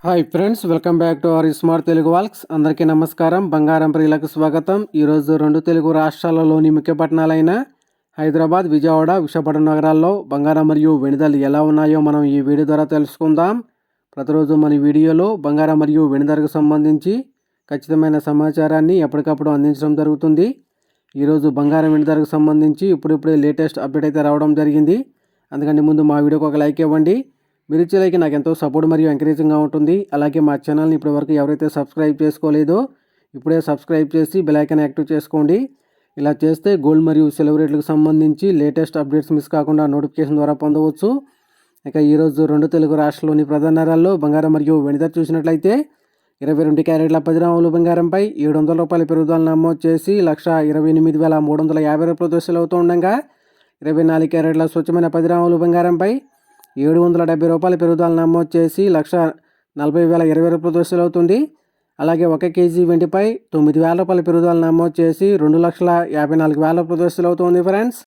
Hi friends, welcome back to our smart Telugu walks. అందరికీ నమస్కారం. బంగారం ప్రియులకు స్వాగతం. ఈరోజు రెండు తెలుగు రాష్ట్రాలలోని ముఖ్య పట్టణాలైన హైదరాబాద్, విజయవాడ, విశాఖపట్నం నగరాల్లో బంగారం మరియు వెండి ధరలు ఎలా ఉన్నాయో మనం ఈ వీడియో ద్వారా తెలుసుకుందాం. ప్రతిరోజు మన వీడియోలో బంగారం మరియు వెండి ధరకు సంబంధించి ఖచ్చితమైన సమాచారాన్ని ఎప్పటికప్పుడు అందించడం జరుగుతుంది. ఈరోజు బంగారం వెండి ధరకు సంబంధించి ఇప్పుడిప్పుడే లేటెస్ట్ అప్డేట్ అయితే రావడం జరిగింది. అందుకని ముందు మా వీడియోకి ఒక లైక్ ఇవ్వండి. మీరు ఇచ్చే లైక్ నాకు ఎంతో సపోర్ట్ మరియు ఎంకరేజింగ్గా ఉంటుంది. అలాగే మా ఛానల్ని ఇప్పటివరకు ఎవరైతే సబ్స్క్రైబ్ చేసుకోలేదో ఇప్పుడే సబ్స్క్రైబ్ చేసి బెల్ ఐకాన్ యాక్టివ్ చేసుకోండి. ఇలా చేస్తే గోల్డ్ మరియు సిల్వర్ రేట్లకు సంబంధించి లేటెస్ట్ అప్డేట్స్ మిస్ కాకుండా నోటిఫికేషన్ ద్వారా పొందవచ్చు. ఇక ఈరోజు రెండు తెలుగు రాష్ట్రాల్లోని ప్రధాన నగరాల్లో బంగారం మరియు వెండి ధర చూసినట్లయితే 22 క్యారెట్ల 10 గ్రాముల బంగారంపై ₹700 పెరుగుదల నమోదు చేసి 1,28,350 దశలు అవుతూ ఉండగా 24 క్యారెట్ల స్వచ్ఛమైన 10 గ్రాముల బంగారంపై ₹770 పెరుగుదల నమోదు చేసి 1,40,020 దశలు అవుతుంది. అలాగే 1 కేజీ వెండిపై ₹9,000 పెరుగుదల నమోదు చేసి 2,54,000 దశలు అవుతుంది ఫ్రెండ్స్.